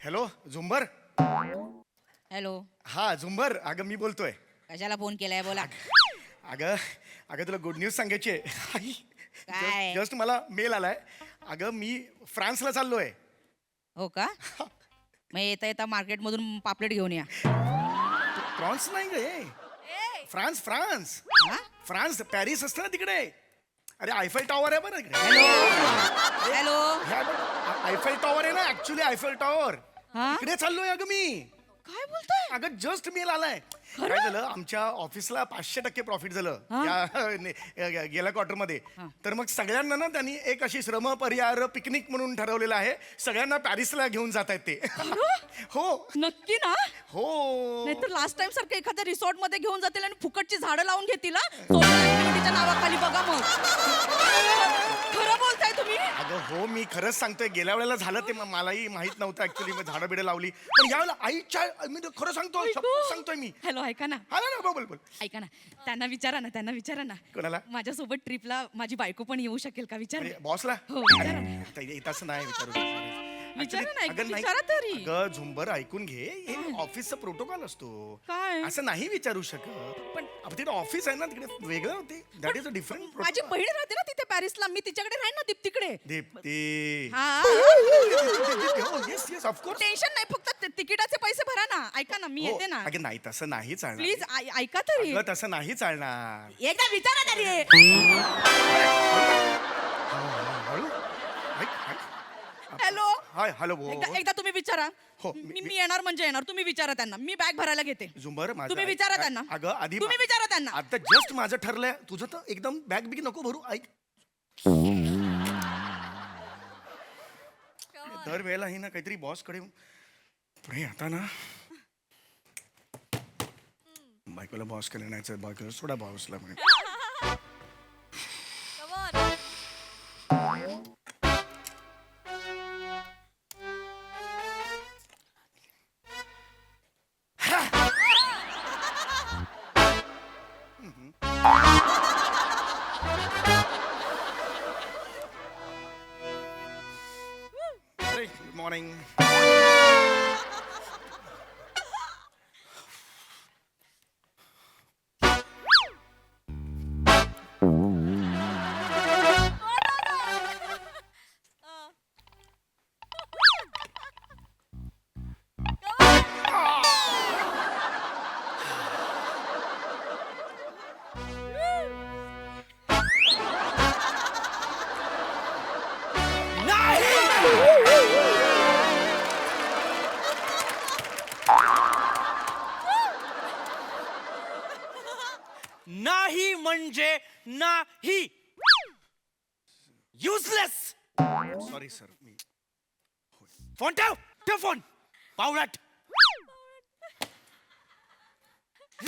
Hello झुंबर. Hello. हा झुंबर, अगं मी बोलतोय. कशाला फोन केलाय बोला. अगं अगं तुला गुड न्यूज सांगायची आहे. काय? जस्ट मला मेल आलाय. अगं मी फ्रान्सला चाललोय. हो का? मग येता येता मार्केट मधून पापलेट घेऊन या. फ्रान्स नाही गे, फ्रान्स फ्रान्स हा? फ्रान्स पॅरिस असतं ना तिकडे. अरे आयफेल टॉवर आहे बरं इकडे. हॅलो. आयफेल टॉवर आहे ना, ऍक्च्युली आयफेल टॉवर. हा? इकडे चाललोय अगं मी. काय बोलताय? अगं जस्ट मेल आलाय. काय झालं, आमच्या ऑफिसला 500% प्रॉफिट झालं या गेल्या क्वार्टरमध्ये. तर मग सगळ्यांना ना त्यांनी एक अशी श्रम परिहार पिकनिक म्हणून ठरवलेलं आहे. सगळ्यांना पॅरिसला घेऊन जात आहेत ते. हो नक्की ना? हो. नाहीतर लास्ट टाइम सारखं एखाद्या रिसॉर्ट मध्ये घेऊन जातील आणि फुकटची झाडं लावून घेतील हा? सोशल ऍक्टिव्हिटीच्या नावाखाली बघा मग. खरं बोलताय तुम्ही? अगं हो, मी खरंच सांगतोय. गेल्या वेळेला झालं ते मलाही माहित नव्हतं ऍक्च्युली. मी झाडं बिडं लावली, पण यावेळेला आईच्या मी खरं सांगतोय, शपथ सांगतोय मी. हॅलो, ऐका ना. हा ना, बोल बोल. ऐका ना, त्यांना विचारा ना. कोणाला? माझ्यासोबत ट्रिपला माझी बायको पण येऊ शकेल का? विचारा. बॉसला? हो, विचारा ना. तसं नाही विचारू. विचारा ना, अगं नाही. विचारा तरी. अगं झुंबर ऐकून घे, हे ऑफिसचा प्रोटोकॉल असतो. काय? असं नाही विचारू शकत. पण तिथे ऑफिस आहे ना, तिकडे वेगळं होते. That is a different. माझी बहीण राहते ना तिथे पॅरिसला. मी तिच्याकडे राहीन ना तिकडे. दीप्ती. हा. Yes yes of course. टेन्शन नाही, फक्त तिकिटाचे पैसे भरा ना. ऐका ना, मी येते ना. अगं नाही, तसं नाही चालणार. प्लीज ऐका तरी. अगं तसं नाही चालणार. एकदा विचारा तरी. हळू ऐक, ऐक. हॅलो. हाय हॅलो बोल. एकदा तुम्ही विचारा. हो, मी येणार म्हणजे येणार. तुम्ही विचारा त्यांना. मी बॅग भरायला घेते. झुंबर माझं तुम्ही ऐक. विचारा त्यांना. अगं आधी तुम्ही विचारा त्यांना. आता जस्ट माझं ठरलंय. तुझं तर एकदम बॅग बिग नको भरू. ऐक, दर वेळेला ही ना काहीतरी बॉस कडे पुढे आता ना बायकोला बॉस कडे नाही, बायकोला सोडा बॉसला म्हणे. Good morning. नाही म्हणजे नाही. युजलेस. Sorry sir. मी फोन ठेव फोन. पावलाट.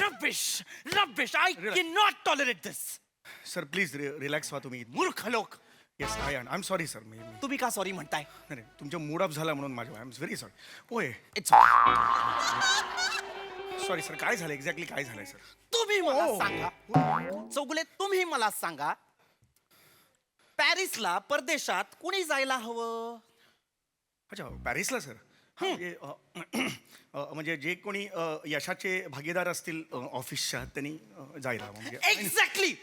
Rubbish. I can not tolerate this. Sir please relax व्हा तुम्ही. मूर्ख लोक. Yes I am sorry sir. मी तुम्ही का सॉरी म्हणताय? नाही, तुमच्या मूड ऑफ झाला म्हणून माझ्या आय एम व्हेरी सॉरी. होय इट्स सॉरी सर. काय झालं एक्झॅक्टली, काय झालंय सर? तुम्ही मला सांगा. चौगुले तुम्ही मला सांगा, पॅरिसला परदेशात कुणी जायला हवं? अच्छा पॅरिसला सर. म्हणजे जे कोणी यशाचे भागीदार असतील ऑफिसच्या त्यांनी जायला हवं. म्हणजे एक्झॅक्टली.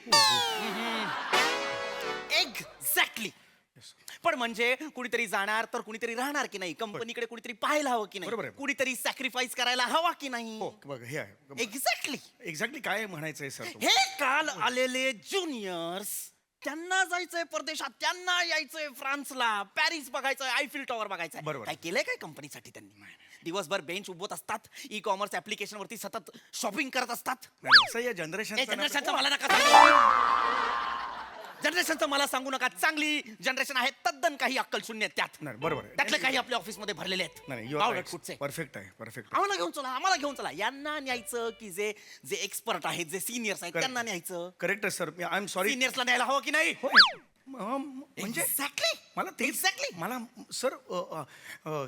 पण म्हणजे कुणीतरी जाणार तर कुणीतरी राहणार की नाही? कंपनीकडे कुणीतरी पाहायला हवं की बरोबर नाही? आहे. कुणीतरी सॅक्रिफाईस करायला हवा की नाही? हो बघ हे आहे. एक्झॅक्टली. काय म्हणायचंय सर? हे काल आलेले ज्युनियर्स, त्यांना जायचंय परदेशात, त्यांना यायचंय फ्रान्सला, पॅरिस बघायचंय, आयफिल टॉवर बघायचंय. बरोबर. काय केलंय काय कंपनीसाठी त्यांनी? दिवसभर बेंच उभवत असतात, ई कॉमर्स ऍप्लिकेशन वरती सतत शॉपिंग करत असतात. असं या जनरेशन मला नका जनरेशनचं मला सांगू नका. चांगली जनरेशन आहे, तद्दन काही अक्कल शून्य आहेत त्यात. नाही बरोबर आहे. त्यातले काही आपल्या ऑफिसमध्ये भरलेले आहेत. नाही परफेक्ट आहे. आम्हाला घेऊन चला. यांना न्यायचं की जे एक्सपर्ट आहेत, जे सिनियर्स आहेत, त्यांना न्यायचं? करेक्ट आहे सर. I am sorry. सिनियर्सला न्यायला हवं की नाही? म्हणजे Exactly. मला तेच Exactly. मला सर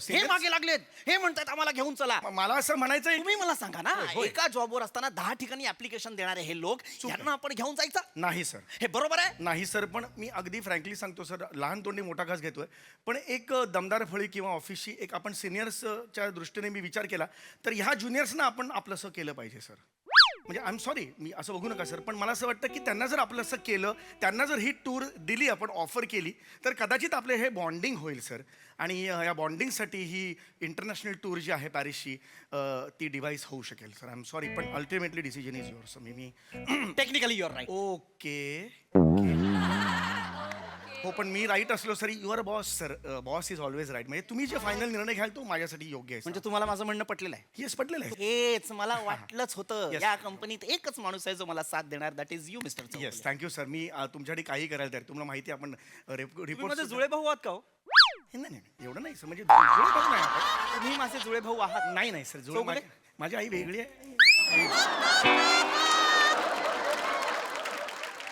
हे मागे लागलेत, हे म्हणतात आम्हाला घेऊन चला. मला असं म्हणायचं तुम्ही मला सांगा ना, होय. एका जॉबवर असताना 10 ठिकाणी ऍप्लिकेशन देणारे हे लोक, यांना आपण घेऊन जायचं? नाही सर हे बरोबर आहे? नाही सर पण मी अगदी फ्रँकली सांगतो सर लहान तोंडी मोठा घास घेतोय पण एक दमदार फळी किंवा ऑफिसची एक आपण सिनियर्सच्या दृष्टीने मी विचार केला तर ह्या ज्युनियर्सना आपण आपलंसं केलं पाहिजे सर म्हणजे आय एम सॉरी मी असं बघू नका सर पण मला असं वाटतं की त्यांना जर आपलं असं केलं त्यांना जर ही टूर दिली आपण ऑफर केली तर कदाचित आपले हे बॉन्डिंग होईल सर आणि या बॉन्डिंगसाठी ही इंटरनॅशनल टूर जी आहे पॅरिसची ती डिव्हाइस होऊ शकेल सर आय एम सॉरी पण ultimately decision is your sir मी टेक्निकली युअर राईट. ओके हो पण मी राईट असलो sir your boss sir boss is always right म्हणजे तुम्ही जे फायनल निर्णय घ्याल तो माझ्यासाठी योग्य आहे म्हणजे तुम्हाला माझं म्हणणं पटलेलं आहे? येस पटलेलं आहे हेच मला वाटलंच होतं. Yes. या कंपनीत एकच माणूस आहे जो मला साथ देणार, that is you mister. Yes thank you sir मी तुमच्यासाठी काही करायला तयार तुम्हाला माहिती आहे, आपण माझे रिपोर्ट जुळे भाऊ आहात का हो? नाही नाही एवढं नाही सर म्हणजे जुळे भाऊ नाही आपण. तुम्ही माझे जुळे भाऊ आहात? नाही नाही सर जुळे चौगुले? माझी आई वेगळी आहे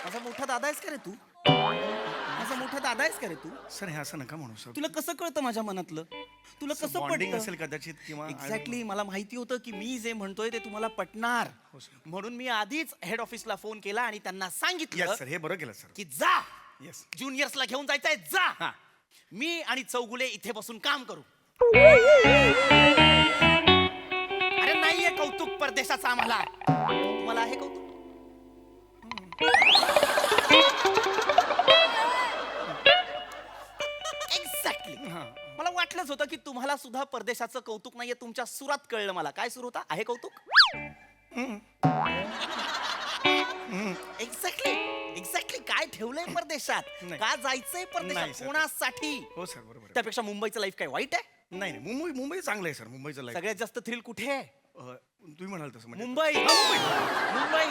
माझा मोठा दादा आहेस का रे तू? माझा मोठा दादा आहेस का रे तू? सर हे असं नका म्हणू सर तुला कसं कळतं माझ्या मनातलं? तुला कसं बॉन्डिंग पटतं? असेल कदाचित किंवा एक्झॅक्टली मला माहिती होतं की मी जे म्हणतोय ते तुम्हाला पटणार, म्हणून मी आधीच हेड ऑफिसला फोन केला आणि त्यांना सांगितलं येस सर हे बरं केलं सर की जा येस ज्युनियर्सला घेऊन जायचंय, जा. हा. मी आणि चौगुले इथे बसून काम करू. अरे नाहीये कौतुक परदेशाचं आम्हाला, तुम्हाला आहे कौतुक? एक्झॅक्टली मला वाटलंच होतं की तुम्हाला सुद्धा परदेशाचं कौतुक नाहीये. तुमच्या सुरात कळलं मला. काय सुरू होता? आहे कौतुक? एक्झॅक्टली एक्झॅक्टली काय ठेवलंय परदेशात? नाही. का जायचंय नाही, परदेशात? sir. कोणासाठी? हो सर बरोबर आहे. त्यापेक्षा मुंबईचं लाईफ काय वाईट आहे? नाही नाही मुंबई चांगलं आहे सर मुंबईचं लाईफ सगळ्यात जास्त थ्रिल कुठे आहे? तुम्ही म्हणाल तसं म्हणजे Mumbai. Mumbai.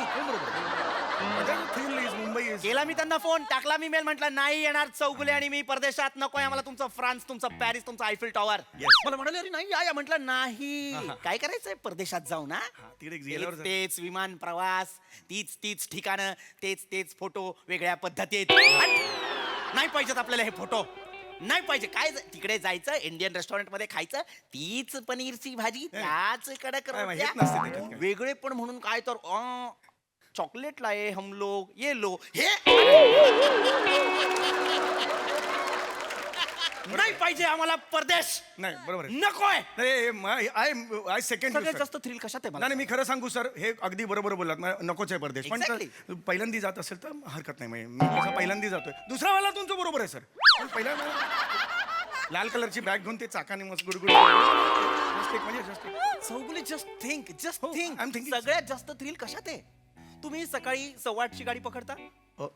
Thrill is Mumbai is केला मी त्यांना फोन, टाकला मी मेल, म्हटलं नाही येणार चौगुले आणि मी परदेशात, नकोय आम्हाला तुमचं फ्रान्स, तुमचं पॅरिस, तुमचं आयफिल टॉवर. Yes. मला म्हणाले अरे नाही या. म्हटलं नाही, काय करायचंय परदेशात जाऊ ना? तिकडे गेल्यावर तेच तेच विमान प्रवास, तीच तीच ठिकाणं, तेच तेच फोटो, वेगळ्या पद्धतीत. नाही पाहिजेत आपल्याला हे फोटो, नाही पाहिजे. काय तिकडे जायचं, इंडियन रेस्टॉरंट मध्ये खायचं, तीच पनीरची भाजी, त्याच कडक काय रोट्या. माहित नसते त्याच्यात काय. वेगळे पण म्हणून काय तर चॉकलेट लाये हम लोग, ये लो, हे नाही पाहिजे आम्हाला परदेश, नाही बरोबर आहे नकोय. आय सेकंड सगळ्यात जास्त थ्रिल कशात आहे मला? नाही मी खरं सांगू सर हे अगदी बरोबर बोललात नकोच आहे परदेश पण Exactly. पहिल्यांदा जात असेल तर हरकत नाही म्हणजे मी कसं पहिल्यांदा जातोय दुसऱ्या वेळेला तुमचं बरोबर आहे सर पण पहिल्या लाल कलरची बॅग घेऊन ते चाकाने मस्त गुडगुड म्हणजे चौगुले जस्ट थिंक, जस्ट हो, थिंक. I'm thinking. सगळ्यात जास्त थ्रिल कशात आहे? तुम्ही सकाळी 8:15ची गाडी पकडता,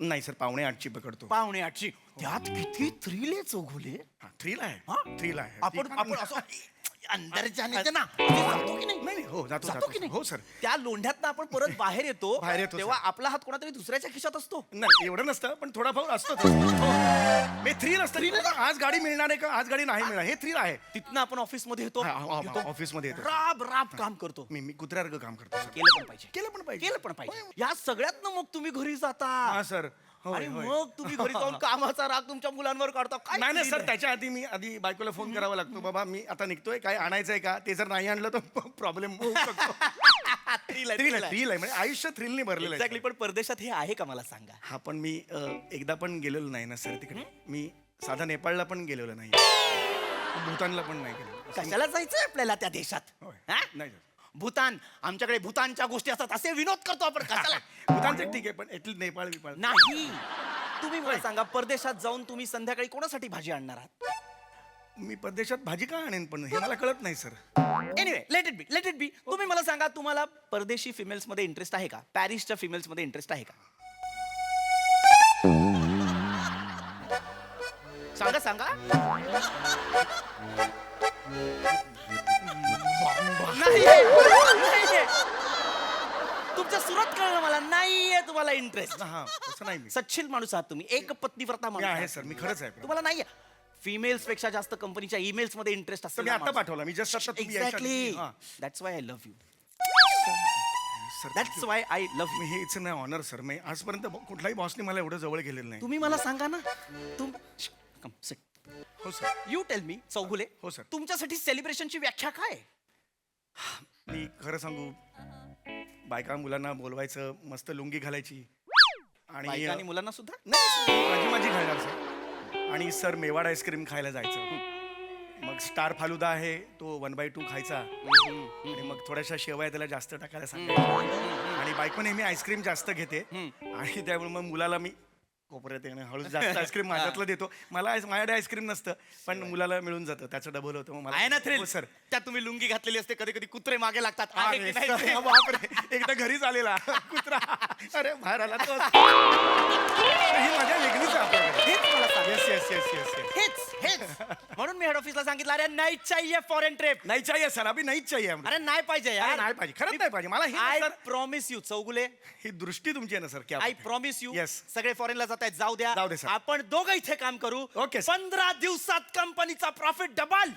नाही सर 7:45ची पकडतो 7:45ची. त्यात किती थ्रिल आहे चौगुले. थ्रिल आहे हा? थ्रिल आहे आपण असं अंदर जाने ना जातो की नाही? नाही हो जातो की नाही? हो सर त्या लोंढ्यातनं आपण परत बाहेर येतो, बाहेर येतो, तेव्हा आपला हात कोणातरी दुसऱ्याच्या खिशात असतो. नाही एवढं नसतं पण थोडा भाऊ असतो मी थ्रिल असतं आज गाडी मिळणार आहे का आज गाडी नाही मिळणार हे थ्रिल आहे तिथनं आपण ऑफिस मध्ये येतो, ऑफिसमध्ये येतो राब राब काम करतो. मी कुत्र्यासारखं काम करतो सर केलं पण पाहिजे, केलं पण पाहिजे केलं पण पाहिजे. या सगळ्यातनं मग तुम्ही घरी जाता हा सर होय, आणि होय. मग तुम्ही घरी जाऊन कामाचा राग तुमच्या मुलांवर काढता. काय नाही नाही thrill सर आहे? त्याच्या आधी मी आधी बायकोला फोन करावा लागतो बाबा मी आता निघतोय काय आणायचंय का ते जर नाही आणलं तर प्रॉब्लेम होऊ शकतो Thrill आहे, थ्रिल thrill आहे आहे. थ्रिल आहे म्हणजे आयुष्य थ्रिलने भरलेलं आहे Exactly, पण परदेशात हे आहे का मला सांगा? हा पण मी एकदा पण गेलेलो नाही ना सर तिकडे मी साधा नेपाळला पण गेलेलो नाही भूतानला पण नाही गेलेलो कशाला जायचंय आपल्याला त्या देशात? होय. हा? नाही भूतान, आमच्याकडे भूतानच्या गोष्टी असतात, असे विनोद करतो आपण. कशाला? भूतानचं ठीक आहे पण एटलीस्ट नेपाळ बिपाळ नाही. तुम्ही मला सांगा, परदेशात जाऊन तुम्ही संध्याकाळी कोणासाठी भाजी आणणार आहात? मी परदेशात भाजी का आणेन पण हे मला कळत नाही sir anyway, let it be, let it be. तुम्ही मला सांगा, तुम्हाला परदेशी फिमेल्स मध्ये इंटरेस्ट आहे का? पॅरिसच्या फिमेल्स मध्ये इंटरेस्ट आहे का? सांगा सांगा. नाहीये. तुमच्या सुरात कळलं मला, नाहीये तुम्हाला इंटरेस्ट. हा तसं नाही मी सच्छील माणूस आहात तुम्ही, एक पत्नीव्रता मी माणूस आहे आहात. सर मी खरंच आहे तुम्हाला नाहीये. फिमेल्स पेक्षा जास्त कंपनीच्या ईमेल्स मध्ये इंटरेस्ट तर असतो. मी आता पाठवला मी जस्ट आता तुम्ही यायच्या आधी- एक्झॅक्टली. हा. That's why I love you. Sir, that's why I love मी हे इट्स माय ऑनर सर मी आजपर्यंत कुठलाही बॉसने मला एवढं जवळ गेलेलं नाही. तुम्ही मला सांगा ना तुम कम सिट हो sir. You tell me Chougule हो, sir. तुमच्यासाठी सेलिब्रेशनची व्याख्या काय आहे? मी खरं सांगू बायका मुलांना बोलवायचं मस्त लुंगी घालायची आणि बायकांनी मुलांना सुद्धा नाही माझी माझी घालणार सर. आणि सर मेवाड आईस्क्रीम खायला जायचं. मग स्टार फालुदा आहे तो 1/2 खायचा आणि मग थोड्याशा शेवया त्याला जास्त टाकायला सांगायचं. आणि बायको नेहमी आईस्क्रीम जास्त घेते आणि त्यामुळे मग मुलाला मी कोपऱ्यात येणं हळू जास्त आईस्क्रीम माझ्यातलं देतो. मला माझ्याकडे आईस्क्रीम नसतं पण मुलाला मिळून जातं त्याचं डबल होतं. मग आहे ना मला थ्रिल हो, सर. त्यात तुम्ही लुंगी घातलेली असते कधी कधी कुत्रे मागे लागतात आहे अरे की नाही सर, ते? बापरे एकदा घरीच आलेला कुत्रा अरे बाहेर आला तो ही मजा वेगळीच आहे आपल्याकडे. हेच मला सांग. Yes yes yes yes yes हेच हेच म्हणून मी हेड ऑफिसला सांगितलं अरे नाही चाहिए फॉरेन ट्रिप. नाही चाहिए सर अभी नाही चाहिए अरे नाही पाहिजे अरे यार नाही पाहिजे खरंच नाही पाहिजे मला आय ही सर प्रॉमिस यू चौगुले ही दृष्टी तुमची आहे ना सर क्या आय प्रॉमिस यू Yes. सगळे फॉरेनला जात आहेत जाऊ जाऊ द्या दे, sir. आपण दोघं इथे काम करू Okay, sir. 15 दिवसात कंपनीचा प्रॉफिट डबल.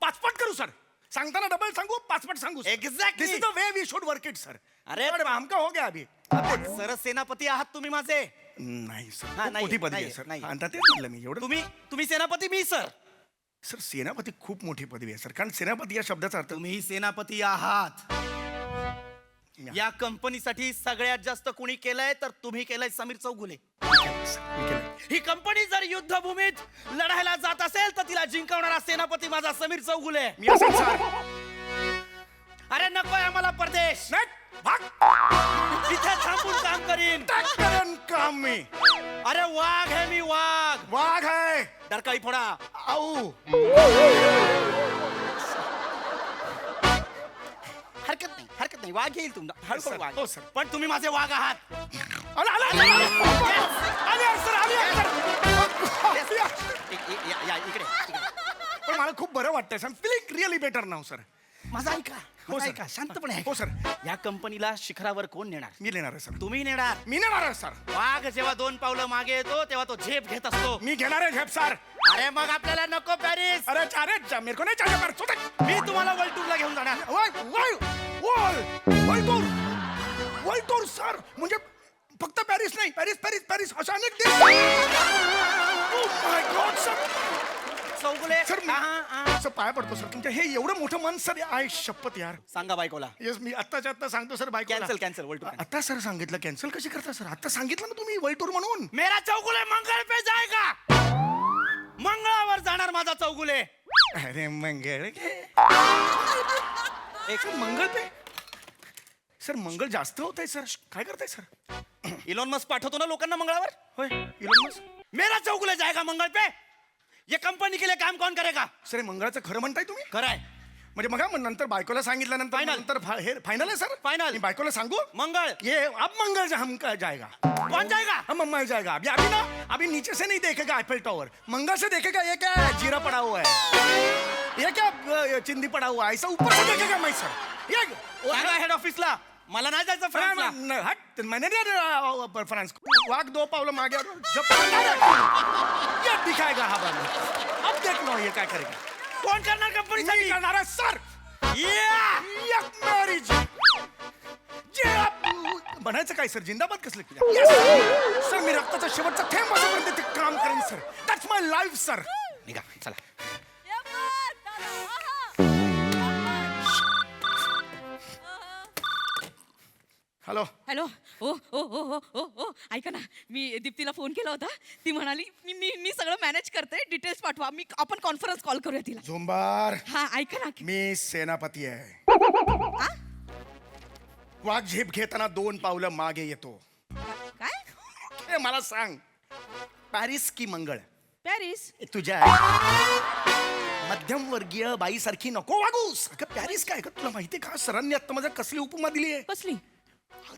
पाचपट करू सर सांगताना डबल सांगू पाचपट सांगू Exactly. This is the way we should work it sir. अरे. हमका हो गया अभी सर सेनापती आहात तुम्ही माझे नाही सर हा, खूप नाही, मोठी पदवी आहे नाही, सर. नाही. आता तेच म्हणलं मी एवढं तुम्ही सेनापती मी सर सर सेनापती खूप मोठी पदवी आहे सर कारण सेनापती या शब्दाचा अर्थ तुम्ही सेनापती आहात. या कंपनीसाठी सगळ्यात जास्त कुणी केलंय तर तुम्ही केलंय समीर चौगुले. ही कंपनी जर युद्धभूमीत लढायला जात असेल तर तिला जिंकवणारा सेनापती माझा समीर चौगुले. मी असं सर अरे नकोय आम्हाला परदेश नाही भाग इथे थांबून काम करीन. करेन काम मी अरे वाघ आहे मी वाघ वाघ आहे डरकाळी फोडा. आऊ हरकत नाही वाघ येईल तुमचा sir. हळूहळू वाघ हो, sir. पण तुम्ही माझे वाघ आहात. आला आला आला सर आली इकडे पण मला खूप बरं वाटतंय सर फिलिंग रिअली बेटर नाव सर. माझा ऐका हो, माझा sir. ऐका शांतपणे ऐका. हो, sir. या कंपनीला शिखरावर कोण नेणार? मी नेणार आहे सर तुम्ही नेणार. मी नेणार आहे सर वाघ जेव्हा 2 पावलं मागे येतो तेव्हा तो झेप घेत असतो. मी घेणार आहे झेप सर. अरे मग आपल्याला नको पॅरिस. अरे चारे मेरे को नाही चाहिए पर सुन मी तुम्हाला वर्ल्ड ला घेऊन जाणार. वर्ल्ड टूर सर म्हणजे फक्त पॅरिस नाही पॅरिस पॅरिस पॅरिस अशा अनेक देश. Oh my God, sir. Chougule sir हा. सर पाया पडतो सर तुमच्या हे एवढं मोठं मन सर आय शपथ यार. सांगा बायकोला येस मी आत्ताच्या आत्ता सांगतो sir bike cancel world tour. आता सर सांगितलं कॅन्सल कशी करता सर आता सांगितलं ना तुम्ही वर्ल्ड टूर म्हणून. मेरा चौगुले मंगळ पे जाएगा. मंगळावर जाणार माझा चौगुले. अरे मंगळ एक मंगळ पे सर मंगळ जास्त होत आहे सर काय करताय सर. इलॉन मस्क पाठवतो ना लोकांना मंगळावर. होय इलोन मस्क. मेरा चौगुले जाएगा मंगळ पे. ये कंपनी के लिए काम कौन करेगा? सर हे मंगळाचं खरं म्हणताय तुम्ही खरंय. म्हणजे बघा मग नंतर बायकोला सांगितल्यानंतर Final. नंतर हे फायनल आहे सर. Final. मी बायकोला सांगू मंगळ ये अब मंगल हम जाएगा कौन जाएगा? हम मंगल जाएगा अभी अभी ना अभी नीचे से नहीं देखेगा आईफेल टावर मंगल से देखेगा ये क्या है जीरा पड़ा हुआ है ये क्या चिंदी पड़ा हुआ है ऐसा ऊपर से देखेगा मैं सर ये सांगा हेड ऑफिसला मला नाही जायचं फ्रान्सला. हट मैंने नहीं फ्रांस वाघ 2 पावलं मागे और जब ये दिखाएगा हवा में अब देख लो ये क्या करेगा. कोण करणार कंपनीसाठी? मी करणार आहे सर. एक मॅरेज जे बनायचं काय सर जिंदाबाद कसलं Yes. सर मी रक्ताचा शेवटचा थेंब असेपर्यंत ते काम करेन sir that's my life sir. निघा चला. हॅलो हॅलो ओ ओ ओ ओ ओ ओ ऐका ना मी दीप्तीला फोन केला होता ती म्हणाली मी मी मी सगळं मॅनेज करते डिटेल्स पाठवा मी आपण कॉन्फरन्स कॉल करूया तिला. झुंबार हा ऐका ना मी सेनापती आहे. हा? वाघ झेप घेताना 2 पावलं मागे येतो. काय हे मला सांग पॅरिस की मंगळ पॅरिस तुझ्या मध्यमवर्गीय बाईसारखी नको वागूस. अगं पॅरिस काय का तुला माहिती का सरांनी आता माझ्या कसली उपमा दिली आहे. कसली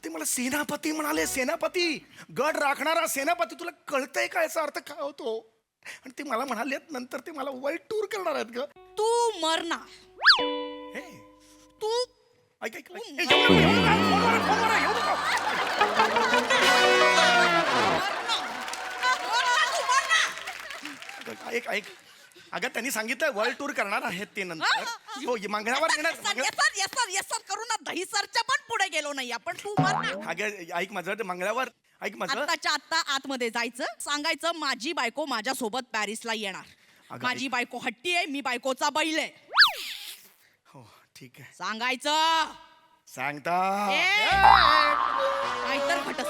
ते मला सेनापती म्हणाले सेनापती गड राखणारा सेनापती तुला कळतंय का याचा अर्थ काय होतो. आणि ते मला म्हणाले नंतर ते मला वर्ल्ड टूर करणार आहेत ग. तू मरना हे तू ऐक ऐक ऐक. ए, येऊ नको, येऊ नको, फोनवर आहे, येऊ नको. ऐक ऐक अगं त्यांनी सांगितलं वर्ल्ड टूर करणार आहेत ते नंतर हो मंगळावर येणार येस सर करू ना दहीसरच्या पण पुढे गेलो नाही आपण तू मर ना. अगं ऐक माझं ते मंगळावर ऐक माझं आत्ताच्या आत्ता आतमध्ये जायचं सांगायचं माझी बायको माझ्या सोबत पॅरिसला येणार. अगं, माझी बायको हट्टी आहे मी बायकोचा बैल आहे हो ठीक आहे सांगायचं. सांगता नाहीतर घटस.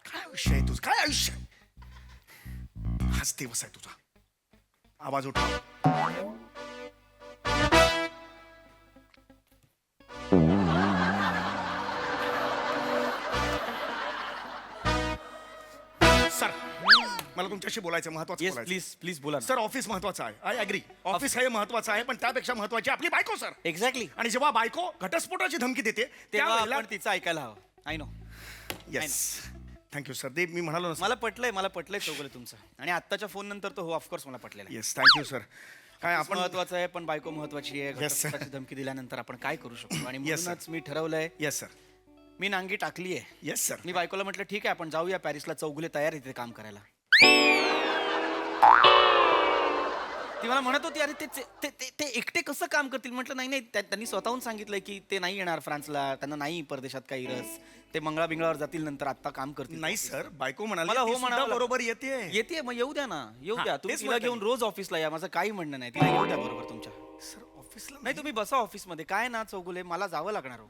काय आयुष्य आहे तुझं काय आयुष्य हाच दिवस आहे तुझा आवाज उठव. सर मला तुमच्याशी बोलायचं महत्वाचं येस बोलायचं. प्लीज प्लीज बोला सर ऑफिस महत्वाचं आहे आय अग्री ऑफिस हे महत्वाचं आहे पण त्यापेक्षा महत्वाची आपली बायको सर. एक्झॅक्टली. आणि जेव्हा बायको घटस्फोटाची धमकी देते तेव्हा त्यावेळेला आपण तिचं ऐकायला हवं. I know. Yes thank you sir ते मी म्हणालो ना मला पटलंय चौगुले तुमचं. आणि आत्ताच्या फोन नंतर तो हो ऑफकोर्स मला पटलेला आहे. येस थँक्यू सर काय आपण आपण महत्वाचं आहे पण बायको महत्वाची आहे. Yes, sir. घटस्फोटाची धमकी दिल्यानंतर आपण काय करू शकतो आणि Yes, sir. म्हणूनच मी ठरवलंय येस सर मी नांगी टाकली आहे. येस सर मी बायकोला म्हटलं ठीक आहे आपण जाऊया पॅरिसला चौगुले तयार आहे तिथे काम करायला. ती मला म्हणत होती अरे ते एकटे कसं काम करतील. म्हटलं नाही त्यांनी स्वतःहून सांगितलंय की ते नाही येणार फ्रान्सला त्यांना नाही परदेशात काही रस. ते मंगळा बिंगळावर जातील नंतर आता काम करतील. नाही सर बायको म्हणाली मला हो ती सुद्धा म्हणावं लागलं. बरोबर येते येते मग येऊ द्या ना येऊ हा, द्या तुम्ही तेच तिला म्हणतोय घेऊन मी. रोज ऑफिसला या माझं काही म्हणणं नाही. तिला येऊ द्या बरोबर तुमच्या. सर ऑफिसला नाही तुम्ही बसा ऑफिसमध्ये काय ना चौगुले मला जावं लागणार हो.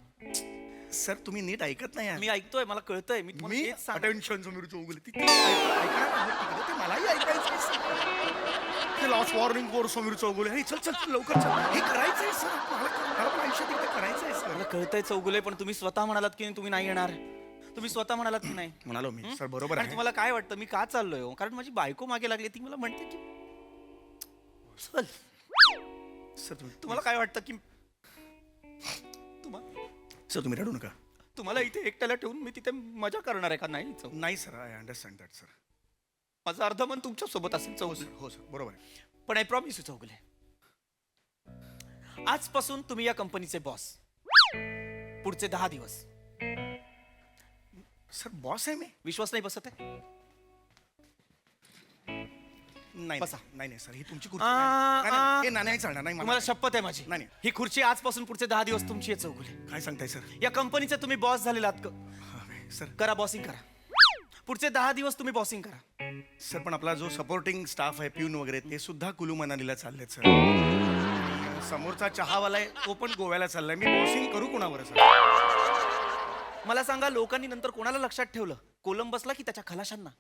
सर तुम्ही नीट ऐकत नाही मी ऐकतोय मला कळतंय मी तुम्हाला मी तेच सांग- अटेन्शन समोर चौगुले ती ऐकणार आहे तिकडे ते मलाही ऐकायचं ते loss warning for Sameer Chougule हे चल चल चल, लवकर चल हे करायचंय सर मला पण आयुष्यात इकडे करायचंय सर. मला कळतंय चौगुले पण तुम्ही स्वतः म्हणालात की तुम्ही नाही येणार. तुम्ही स्वतः म्हणालात की नाही. म्हणालो मी सर बरोबर आणि आहे तुम्हाला काय वाटतं मी का चाललोय हो? कारण माझी बायको मागे लागली ती मला म्हणते की चल. सर तुम्ही तुम्हाला काय वाटतं की सर तुम्ही रडू नका. तुम्हाला इथे एकट्याला ठेवून मी तिथे मजा करणार आहे का नाही चौ? नाही sir I understand that sir. माझं अर्ध मन तुमच्या सोबत असेल हो चौगुले. सर हो सर बरोबर आहे. पण आय प्रॉमिस यू चौगुले आजपासून तुम्ही या कंपनीचे बॉस. पुढचे 10 दिवस. सर बॉस आहे मी विश्वास नाही बसत आहे. नाही बसा. नाही सर ही तुमची आ, नाही चालणार नाही तुम्हाला शपथ आहे माझी. नाही. ही खुर्ची आजपासून पुढचे 10 दिवस तुमची आहे चौगुले. काय सांगताय सर या कंपनीचे तुम्ही बॉस झालेलात सर करा बॉसिंग करा. पुढचे 10 दिवस तुम्ही बॉसिंग करा. सर पण आपला जो सपोर्टिंग स्टाफ आहे प्यून वगैरे ते सुद्धा कुलू मनालीला चाललेत सर. आणि समोरचा चहावाला आहे तो पण गोव्याला चाललाय मी बॉसिंग करू कोणावर सर. मला सांगा लोकांनी नंतर कोणाला लक्षात ठेवलं कोलंबसला की त्याच्या खलाशांना.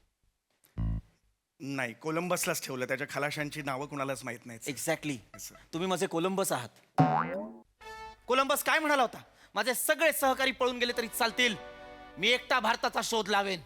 नाही कोलंबसलाच ठेवलं त्याच्या खलाशांची नावं कुणालाच माहित नाहीत सर. एक्झॅक्टली. सर. तुम्ही माझे कोलंबस आहात. कोलंबस काय म्हणाला होता माझे सगळे सहकारी पळून गेले तरी चालतील मी एकटा भारताचा शोध लावेन.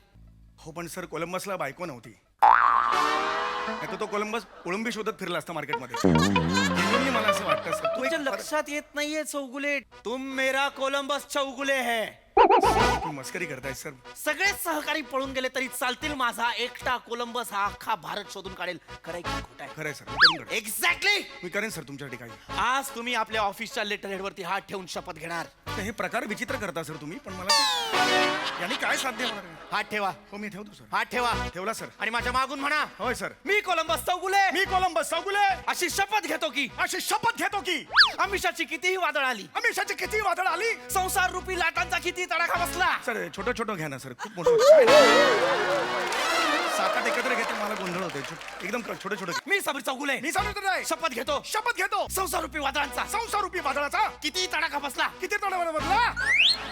हो पण सर कोलंबसला बायको नव्हती. नाहीतर तो कोलंबस कोळंबी शोधत फिरला असता मार्केटमध्ये. Genuinely मला असं वाटतं सर तुमच्या लक्षात येत नाहीये चौगुले तुम मेरा कोलंबस चौगुले है. तुम्ही मस्करी करताय सर. सगळे सहकारी पळून गेले तरी चालतील माझा एकटा कोलंबस हा अख्खा भारत शोधून काढेल. खरंय की खोटं आहे? खरंय सर मी करून काढेन. एक्झॅक्टली. मी करेन सर तुमच्यासाठी काही. आज तुम्ही आपल्या ऑफिसच्या लेटर हेडवरती हात ठेवून शपथ घेणार. तर हे प्रकार विचित्र करता सर तुम्ही पण मला ते- यांनी काय साध्य होणार आहे? हात ठेवा हो मी ठेवतो सर. हात ठेवा ठेवला सर. आणि माझ्या मागून म्हणा होय सर. मी कोलंबस चौगुले मी कोलंबस चौगुले अशी शपथ घेतो की अशी शपथ घेतो की आमिषाची कितीही वादळ आली अमिषाची किती वादळ आली संसार रूपी लाटांचा किती तडाखा बसला सर छोटं छोटं घ्या ना सर खूप मोठं 7-8 एकत्र घेते मला गोंधळ होते एकदम छोटे छोटे. मी सबीर चौगुले मी सांगतो नाही शपथ घेतो शपथ घेतो संसार रूपी वादळांचा संसार रूपी वादळाचा किती तडाखा बसला किती तोडा बदला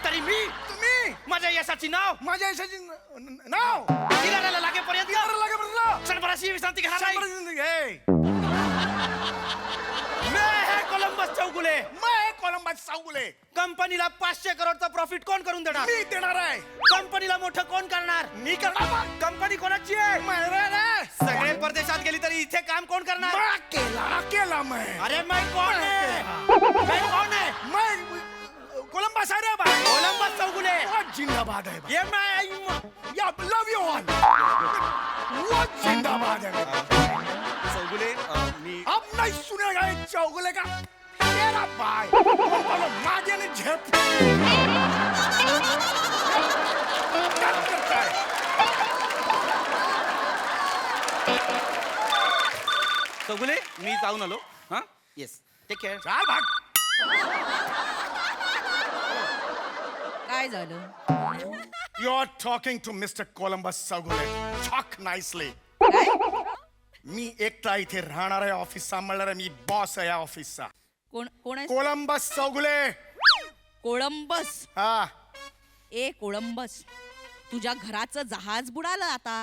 तरी मी तुम्ही माझ्या यशाची नाव माझ्या यशाची नाव किनाऱ्याला लागेपर्यंत यार लागे बदला क्षणभराची विश्रांती घेणार नाही. हे मैं है कोलंबस चौगुले. मैं कोलंबस चौगुले कंपनीला 500 करोडचा प्रॉफिट कोण करून देणार. मी देणार आहे कंपनीला मोठं कोण करणार. मी करणार कंपनी कोणाची आहे. सगळे परदेशात गेली तरी इथे काम कोण करणार. केला मैं अरे मैं कौन है मैं कौन है मैं कोलंबस आहे रे भाई कोलंबस चौगुले. जिंदाबाद है ये मैं या लव यू ऑल वो जिंदाबाद है चौगुले मी अब नहीं सुनेगा ये चौगुले का तेरा भाई मार देने झेप चौगुले मी जाऊन आलो हा येस टेक केअर. चाल भाग. काय झालं? You are talking to mister Columbus Chougule. Talk nicely. काय? मी एकटा इथे राहणार आहे, ऑफिस सांभाळणार आहे, मी बॉस आहे या ऑफिसचा. कोण कोण आहे? कोलंबस चौगुले. कोळंबस. हा ए कोळंबस, तुझ्या घराचं जहाज बुडालं आता.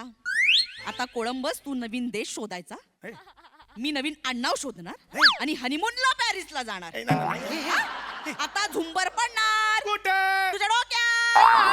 आता कोळंबस तू नवीन देश शोधायचा, हे, मी नवीन आडनाव शोधणार आणि हनीमूनला पॅरिसला जाणार. हे, नाही, नाही, नाही. आता झुंबर पडणार कुठे? तुझ्या डोक्यात.